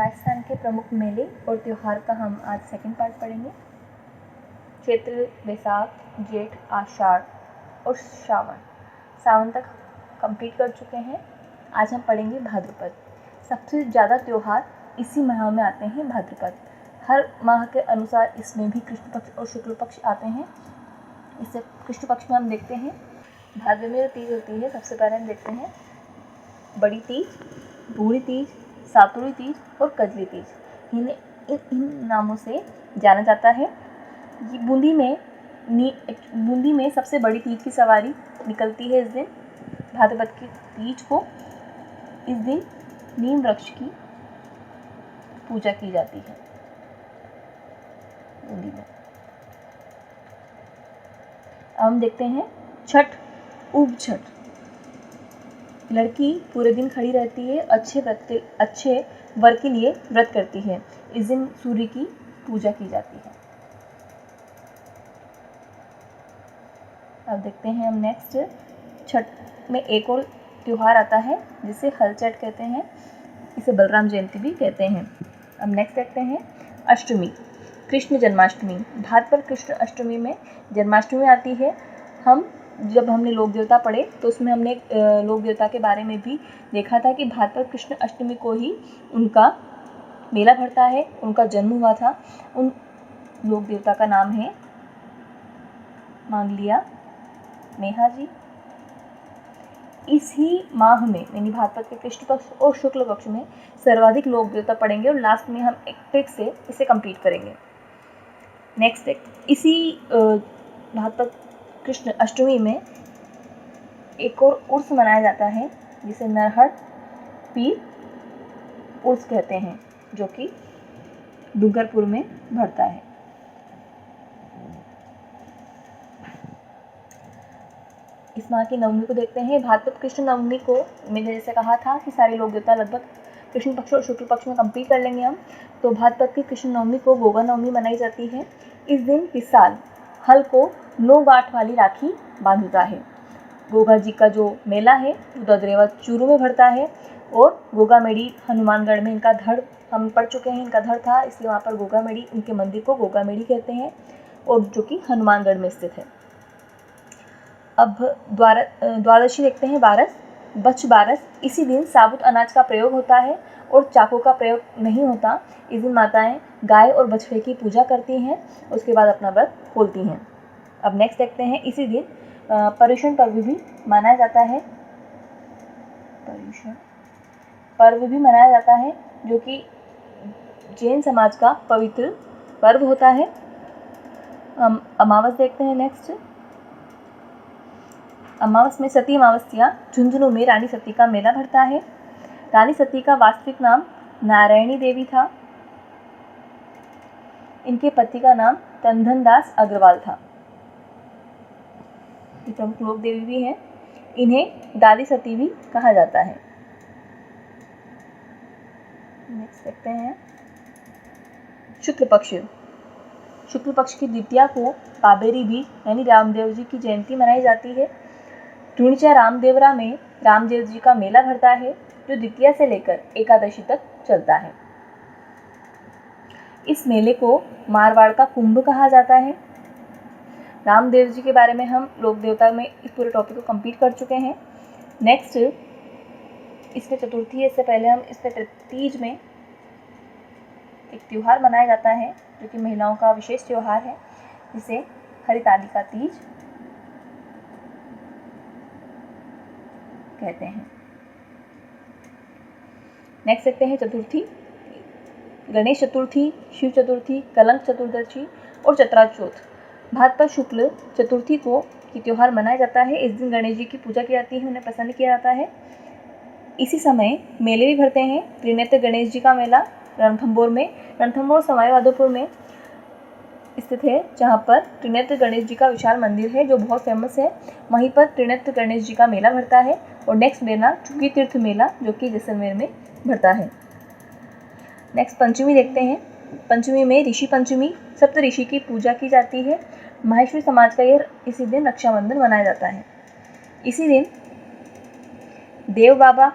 राजस्थान के प्रमुख मेले और त्यौहार का हम आज सेकंड पार्ट पढ़ेंगे। चैत्र, बैसाख, जेठ, आषाढ़ और सावन तक कंप्लीट कर चुके हैं। आज हम पढ़ेंगे भाद्रपद। सबसे ज़्यादा त्यौहार इसी माह में आते हैं, भाद्रपद। हर माह के अनुसार इसमें भी कृष्ण पक्ष और शुक्ल पक्ष आते हैं। इससे कृष्ण पक्ष में हम देखते हैं भाद्र में जो तीज होती है, सबसे पहले हम देखते हैं बड़ी तीज, बूढ़ी तीज, सातुरी तीज और कजली तीज। इन नामों से जाना जाता है। ये बूंदी में सबसे बड़ी तीज की सवारी निकलती है। इस दिन भाद्रपद की तीज को इस दिन नीम वृक्ष की पूजा की जाती है बूंदी में। अब हम देखते हैं छठ, उग छठ। लड़की पूरे दिन खड़ी रहती है, अच्छे वर के लिए व्रत करती है। इस दिन सूर्य की पूजा की जाती है। अब देखते हैं हम नेक्स्ट, छठ में एक और त्यौहार आता है जिसे हलचट कहते हैं। इसे बलराम जयंती भी कहते हैं। अब नेक्स्ट देखते हैं अष्टमी, कृष्ण जन्माष्टमी। भाद्रपद कृष्ण अष्टमी में जन्माष्टमी आती है। जब हमने लोक देवता पढ़े तो उसमें हमने लोक देवता के बारे में भी देखा था कि भाद्रपद कृष्ण अष्टमी को ही उनका मेला भरता है, उनका जन्म हुआ था। उन लोक देवता का नाम है मांगलिया नेहा जी। इसी माह में यानी भाद्रपद के कृष्ण पक्ष और शुक्ल पक्ष में सर्वाधिक लोक देवता पढ़ेंगे और लास्ट में हम एक ट्रिक से इसे कंप्लीट करेंगे। नेक्स्ट इसी भाद्रपद कृष्ण अष्टमी में एक और उर्स मनाया जाता है जिसे नरहट पीर उर्स कहते हैं, जो कि डूंगरपुर में भरता है। इस माह की नवमी को देखते हैं। भाद्रपद कृष्ण नवमी को मैंने जैसे कहा था कि सारे लोक देवता लगभग कृष्ण पक्ष और शुक्ल पक्ष में कंप्लीट कर लेंगे हम। तो भाद्रपद की कृष्ण नवमी को गोगा नवमी मनाई जाती है। इस दिन किसान हल को 9 गांठ वाली राखी बांधता है। गोगा जी का जो मेला है वो ददरेवा चूरू में भरता है। और गोगा मेड़ी हनुमानगढ़ में इनका धड़ हम पढ़ चुके हैं, इनका धड़ था, इसलिए वहाँ पर गोगा मेड़ी, उनके मंदिर को गोगा मेड़ी कहते हैं, और जो कि हनुमानगढ़ में स्थित है। अब द्वादशी देखते हैं, बारस। इसी दिन साबुत अनाज का प्रयोग होता है और चाकू का प्रयोग नहीं होता। इस दिन माताएं गाय और बछड़े की पूजा करती हैं, उसके बाद अपना व्रत खोलती हैं। अब नेक्स्ट देखते हैं, इसी दिन पर्युषण पर्व भी मनाया जाता है। पर्युषण पर्व भी मनाया जाता है जो कि जैन समाज का पवित्र पर्व होता है। अमावस देखते हैं नेक्स्ट। अमावस में सती अमावस्या झुंझुनू में रानी सती का मेला भरता है। रानी सती का वास्तविक नाम नारायणी देवी था। इनके पति का नाम तंधन दास अग्रवाल था। ये प्रमुख लोक देवी भी हैं। इन्हें दादी सती भी कहा जाता है। नेक्स्ट देखते हैं शुक्ल पक्ष की द्वितीया को पाबेरी बीज यानी रामदेव जी की जयंती मनाई जाती है। टूणिचा रामदेवरा में रामदेव जी का मेला भरता है जो द्वितीया से लेकर एकादशी तक चलता है। इस मेले को मारवाड़ का कुंभ कहा जाता है। रामदेव जी के बारे में हम लोक देवता में इस पूरे टॉपिक को कंप्लीट कर चुके हैं। नेक्स्ट इसमें चतुर्थी है। इससे पहले हम इसमें तीज में एक त्यौहार मनाया जाता है जो कि महिलाओं का विशेष त्यौहार है, जिसे हरितालिका तीज कहते हैं। नेक्स्ट देखते हैं चतुर्थी, गणेश चतुर्थी, शिव चतुर्थी, कलंक चतुर्दशी और चतरा चौथ। भाद्रपद शुक्ल चतुर्थी को की त्यौहार मनाया जाता है। इस दिन गणेश जी की पूजा की जाती है, उन्हें प्रसन्न किया जाता है। इसी समय मेले भी भरते हैं। त्रिनेत्र गणेश जी का मेला रणथंभौर सवाई माधोपुर में स्थित है, जहाँ पर त्रिनेत्र गणेश जी का विशाल मंदिर है जो बहुत फेमस है। वहीं पर त्रिनेत्र गणेश जी का मेला भरता है। और नेक्स्ट मेला चुकी तीर्थ मेला जो कि जैसलमेर में भरता है। नेक्स्ट पंचमी देखते हैं। पंचमी में ऋषि पंचमी, सप्त ऋषि की पूजा की जाती है। माहेश्वरी समाज का इसी दिन रक्षाबंधन मनाया जाता है। इसी दिन देव बाबा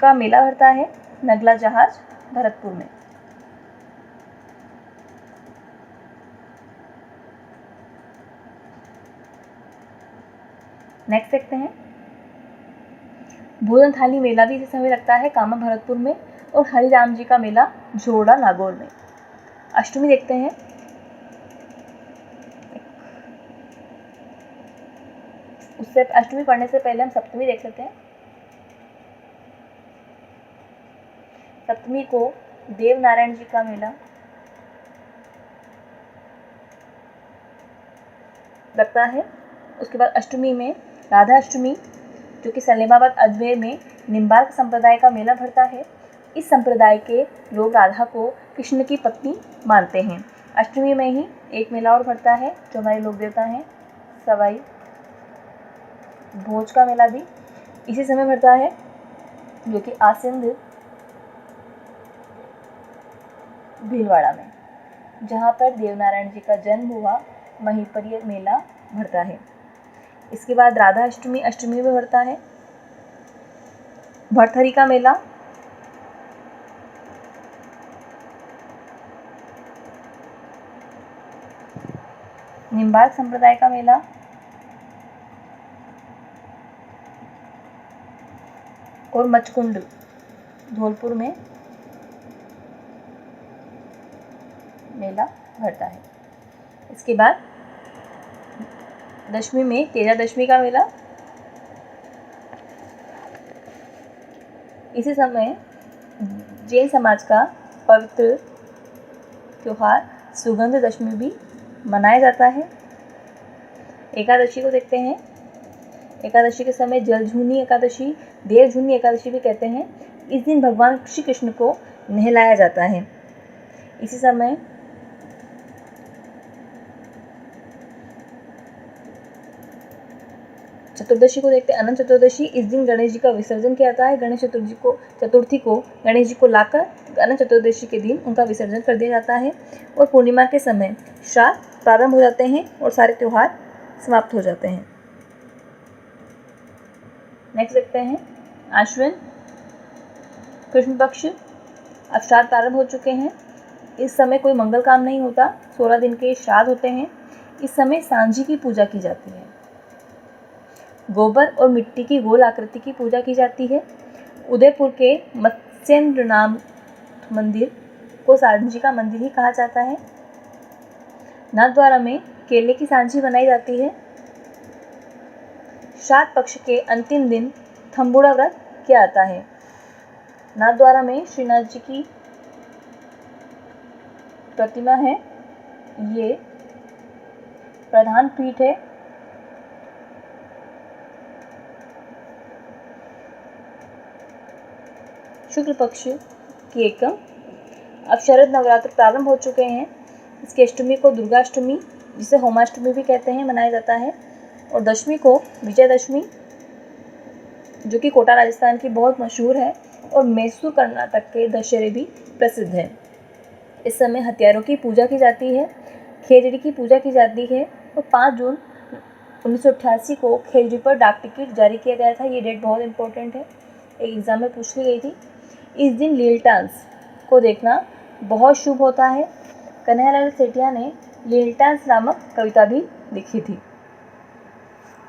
का मेला भरता है नगला जहाज भरतपुर में। नेक्स्ट देखते हैं, भोजन थाली मेला भी इसी समय लगता है कामा भरतपुर में, और हरिराम जी का मेला झोड़ा नागौर में। अष्टमी देखते हैं, उससे अष्टमी पढ़ने से पहले हम सप्तमी देख लेते हैं। सप्तमी को देव नारायण जी का मेला लगता है। उसके बाद अष्टमी में राधा अष्टमी, जो कि सलेमाबाद अजमेर में निम्बार्क संप्रदाय का मेला भरता है। इस संप्रदाय के लोग राधा को कृष्ण की पत्नी मानते हैं। अष्टमी में ही एक मेला और भरता है जो हमारे लोक देवता हैं सवाई भोज का मेला भी इसी समय भरता है, जो कि आसिंद भीलवाड़ा में, जहाँ पर देवनारायण जी का जन्म हुआ, वहीं पर यह मेला भरता है। इसके बाद राधा अष्टमी अष्टमी में भरता है। भरथरी का मेला निम्बार्क संप्रदाय का मेला और मचकुंड धौलपुर में मेला भरता है। इसके बाद दशमी में तेजा दशमी का मेला। इसी समय जैन समाज का पवित्र त्योहार सुगंध दशमी भी मनाया जाता है। एकादशी को देखते हैं। एकादशी के समय जलझूनी एकादशी, देवझूनी एकादशी भी कहते हैं। इस दिन भगवान श्री कृष्ण को नहलाया जाता है। इसी समय चतुर्दशी को देखते हैं। अनंत चतुर्दशी, इस दिन गणेश जी का विसर्जन किया जाता है। गणेश चतुर्थी को गणेश जी को लाकर अनंत चतुर्दशी के दिन उनका विसर्जन कर दिया जाता है। और पूर्णिमा के समय श्राद्ध प्रारंभ हो जाते हैं और सारे त्योहार समाप्त हो जाते हैं। नेक्स्ट देखते हैं आश्विन कृष्ण पक्ष। अब श्राद्ध प्रारंभ हो चुके हैं। इस समय कोई मंगल काम नहीं होता। 16 दिन के श्राद्ध होते हैं। इस समय सांझी की पूजा की जाती है। गोबर और मिट्टी की गोल आकृति की पूजा की जाती है। उदयपुर के मत्स्येंद्रनाथ मंदिर को सांझी का मंदिर ही कहा जाता है। नाथद्वारा में केले की सांझी बनाई जाती है। श्राद्ध पक्ष के अंतिम दिन थम्बुड़ा व्रत किया जाता है। नाथद्वारा में श्रीनाथ जी की प्रतिमा है। ये प्रधान पीठ है। शुक्ल पक्ष की एकम। अब शरद नवरात्र प्रारंभ हो चुके हैं। इसकी अष्टमी को दुर्गाष्टमी, जिसे होमाष्टमी भी कहते हैं, मनाया जाता है। और दशमी को विजयदशमी, जो कि कोटा राजस्थान की बहुत मशहूर है, और मैसूर कर्नाटक के दशहरे भी प्रसिद्ध है। इस समय हथियारों की पूजा की जाती है। खेजड़ी की पूजा की जाती है। और 5 जून 1988 को खेजड़ी पर डाक टिकट जारी किया गया था। ये डेट बहुत इंपॉर्टेंट है, एक एग्जाम में पूछ ली गई थी। इस दिन लील डांस को देखना बहुत शुभ होता है। कन्हैयालाल सेठिया ने लील डांस नामक कविता भी लिखी थी।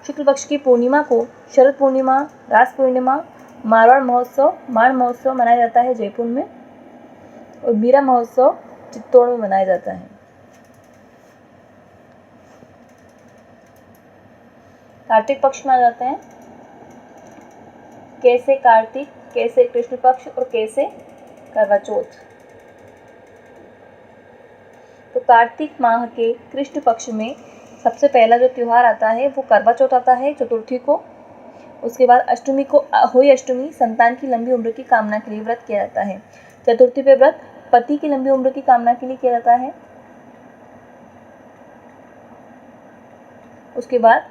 शुक्ल पक्ष की पूर्णिमा को शरद पूर्णिमा, रास पूर्णिमा, मारवाड़ महोत्सव, माण महोत्सव मनाया जाता है जयपुर में। और बीरा महोत्सव चित्तौड़ में मनाया जाता है। कार्तिक पक्ष में आ जाते हैं। कैसे कार्तिक, कैसे कृष्ण पक्ष और कैसे करवा चौथ। तो कार्तिक माह के कृष्ण पक्ष में सबसे पहला जो त्यौहार आता है वो करवा चौथ आता है, चतुर्थी को। उसके बाद अष्टमी को अहोई अष्टमी, संतान की लंबी उम्र की कामना के लिए व्रत किया जाता है। चतुर्थी पे व्रत पति की लंबी उम्र की कामना के लिए किया जाता है। उसके बाद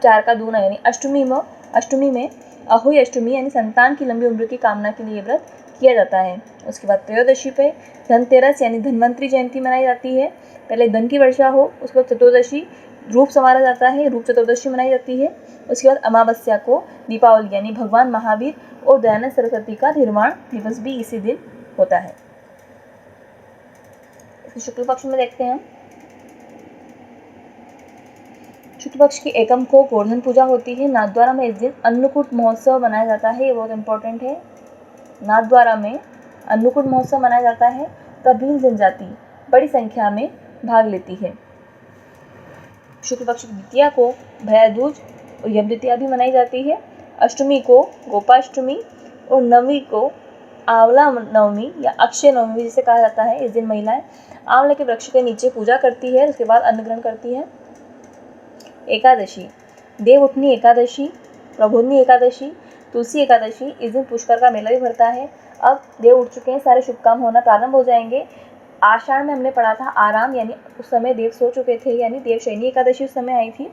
4 का दूना यानी अष्टमी में अहोई अष्टमी यानी संतान की लंबी उम्र की कामना के लिए व्रत किया जाता है। उसके बाद त्रयोदशी पे धनतेरस यानी धन्वंतरी जयंती मनाई जाती है। पहले धन की वर्षा हो, उसके बाद चतुर्दशी रूप संवारा जाता है, रूप चतुर्दशी मनाई जाती है। उसके बाद अमावस्या को दीपावली यानी भगवान महावीर और दयानंद सरस्वती का निर्वाण दिवस भी इसी दिन होता है। इसके शुक्ल पक्ष में देखते हैं हम। शुक्ल पक्ष की एकम को गोवर्धन पूजा होती है। नाथद्वारा में इस दिन अन्नकूट महोत्सव मनाया जाता है, ये बहुत इंपॉर्टेंट है। नाथद्वारा में अन्नकूट महोत्सव मनाया जाता है। कबील जनजाति बड़ी संख्या में भाग लेती है। शुक्ल पक्ष की द्वितीया को भैया दूज और यम द्वितीया भी मनाई जाती है। अष्टमी को गोपाष्टमी और नवमी को आंवला नवमी या अक्षय नवमी जिसे कहा जाता है। इस दिन महिलाएं आंवले के वृक्ष के नीचे पूजा करती है, उसके बाद अन्न ग्रहण करती है। एकादशी, देव उठनी एकादशी, प्रबोधनी एकादशी, तुलसी एकादशी, इस दिन पुष्कर का मेला भी भरता है। अब देव उठ चुके हैं, सारे शुभ काम होना प्रारंभ हो जाएंगे। आषाढ़ में हमने पढ़ा था आराम, यानी उस समय देव सो चुके थे, यानी देवशयनी एकादशी उस समय आई थी।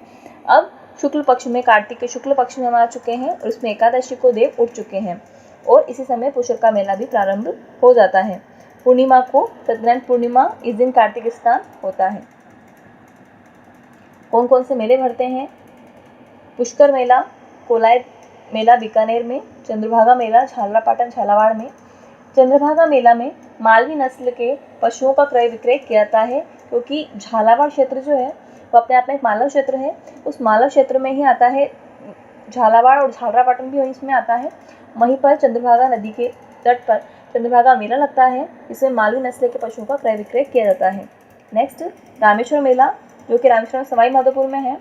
अब शुक्ल पक्ष में, कार्तिक के शुक्ल पक्ष में हम आ चुके हैं और इसमें एकादशी को देव उठ चुके हैं और इसी समय पुष्कर का मेला भी प्रारंभ हो जाता है। पूर्णिमा को सत्यनारायण पूर्णिमा, इस दिन कार्तिक स्नान होता है। कौन कौन से मेले भरते हैं? पुष्कर मेला, कोलायत मेला बीकानेर में, चंद्रभागा मेला झालरापाटन झालावाड़ में। चंद्रभागा मेला में मालवी नस्ल के पशुओं का क्रय विक्रय किया जाता है, क्योंकि झालावाड़ क्षेत्र जो है वो अपने आप में एक मालव क्षेत्र है। उस मालव क्षेत्र में ही आता है झालावाड़ और झालरापाटन भी इसमें आता है। वहीं पर चंद्रभागा नदी के तट पर चंद्रभागा मेला लगता है, जिसमें मालवी नस्ल के पशुओं का क्रय विक्रय किया जाता है। नेक्स्ट रामेश्वर मेला, जो कि रामेश्वर सवाई माधोपुर में है।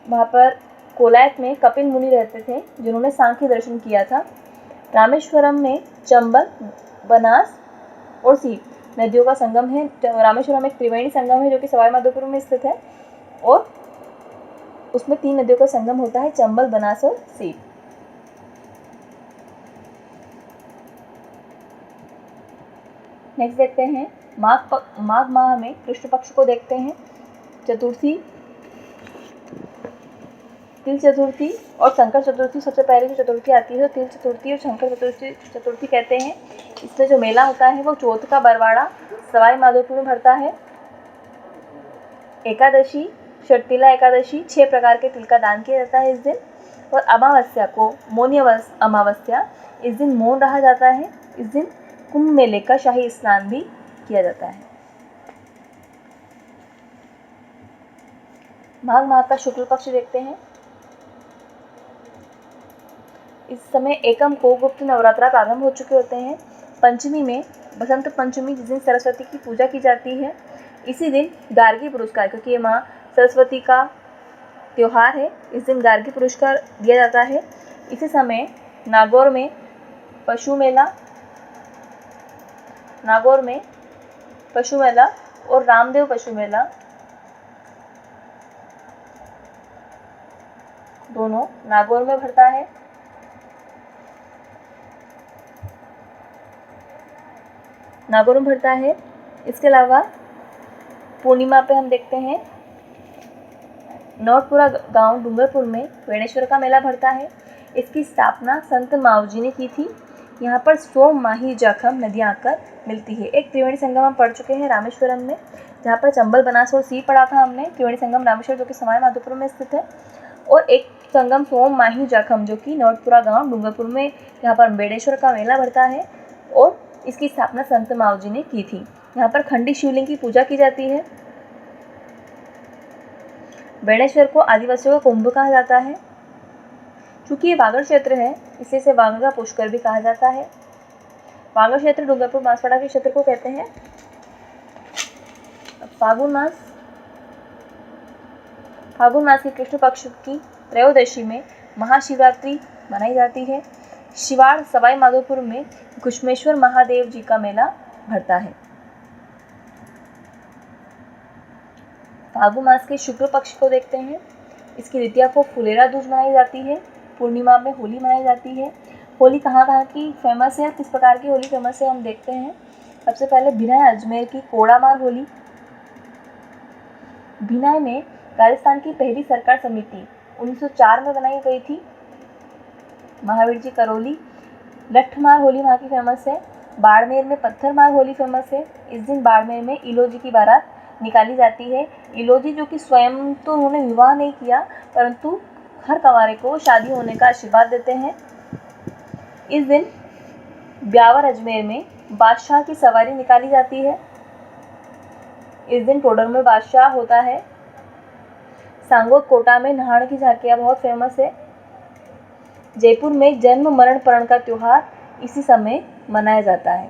वहाँ पर कोलायत में कपिल मुनि रहते थे, जिन्होंने सांख्य दर्शन किया था। रामेश्वरम में चंबल, बनास और सीप नदियों का संगम है। रामेश्वरम एक त्रिवेणी संगम है जो कि सवाई माधोपुर में स्थित है और उसमें 3 नदियों का संगम होता है, चंबल, बनास और सीप। नेक्स्ट देखते हैं माघ माह में कृष्ण पक्ष को देखते हैं। चतुर्थी, तिल चतुर्थी और शंकर चतुर्थी, सबसे पहले जो चतुर्थी आती है तो तिल चतुर्थी और शंकर चतुर्थी कहते हैं। इसमें जो मेला होता है वो चौथ का बरवाड़ा सवाई माधोपुर में भरता है। एकादशी, षटतिला एकादशी, 6 प्रकार के तिल का दान किया जाता है इस दिन। और अमावस्या को मौनी अमावस्या, इस दिन मौन रहा जाता है। इस दिन कुंभ मेले का शाही स्नान भी किया जाता है। माघ माह का शुक्ल पक्ष देखते हैं। इस समय एकम को गुप्त नवरात्रा प्रारंभ हो चुके होते हैं। पंचमी में बसंत पंचमी, जिस दिन सरस्वती की पूजा की जाती है। इसी दिन गार्गी पुरस्कार, क्योंकि ये माँ सरस्वती का त्यौहार है, इस दिन गार्गी पुरस्कार दिया जाता है। इसी समय नागौर में पशु मेला और रामदेव पशु मेला दोनों नागौर में भरता है। इसके अलावा पूर्णिमा पे हम देखते हैं नौटपुरा गांव डूंगरपुर में वेणेश्वर का मेला भरता है। इसकी स्थापना संत मावजी ने की थी। यहाँ पर सोम, माही, जाखम नदियाँ आकर मिलती है। एक त्रिवेणी संगम हम पढ़ चुके हैं रामेश्वरम में, जहाँ पर चंबल, बनास और सीप पढ़ा था हमने। त्रिवेणी संगम रामेश्वर जो कि सवाई माधोपुर में स्थित है। और एक संगम सोम, माही, जाखम जो कि नौटपुरा गांव डूंगरपुर में, यहाँ पर बेणेश्वर का मेला भरता है और इसकी स्थापना संत मावजी ने की थी। यहाँ पर खंडी शिवलिंग की पूजा की जाती है। बेणेश्वर को आदिवासियों का कुंभ कहा जाता है। चूँकि ये वागड़ क्षेत्र है, इसलिए इसे वागड़ का पुष्कर भी कहा जाता है। वागड़ क्षेत्र डूंगरपुर बांसवाड़ा के क्षेत्र को कहते हैं। फागुन मास के कृष्ण पक्ष की त्रयोदशी में महाशिवरात्रि मनाई जाती है। शिवाड़ सवाई माधोपुर में घुश्मेश्वर महादेव जी का मेला भरता है। फागुन मास के शुक्ल पक्ष को देखते हैं। इसकी द्वितीया को फुलेरा दूज मनाई जाती है। पूर्णिमा में होली मनाई जाती है। होली कहाँ की फेमस है, किस प्रकार की होली फेमस है हम देखते हैं। सबसे पहले भिनाय अजमेर की कोड़ामार होली। भिनाय में राजस्थान की पहली सरकार समिति 1904 में बनाई गई थी। महावीर जी करौली। लठमार होली वहाँ की फेमस है। बाड़मेर में पत्थरमार होली फेमस है। इस दिन बाड़मेर में इलोजी की बारात निकाली जाती है। इलोजी जो कि स्वयं तो उन्होंने विवाह नहीं किया, परंतु हर कंवारे को शादी होने का आशीर्वाद देते हैं। इस दिन ब्यावर अजमेर में बादशाह की सवारी निकाली जाती है। इस दिन टोडर में बादशाह होता है। सांगोद कोटा में नहाण की झांकियाँ बहुत फेमस है। जयपुर में जन्म मरण परण का त्यौहार इसी समय मनाया जाता है।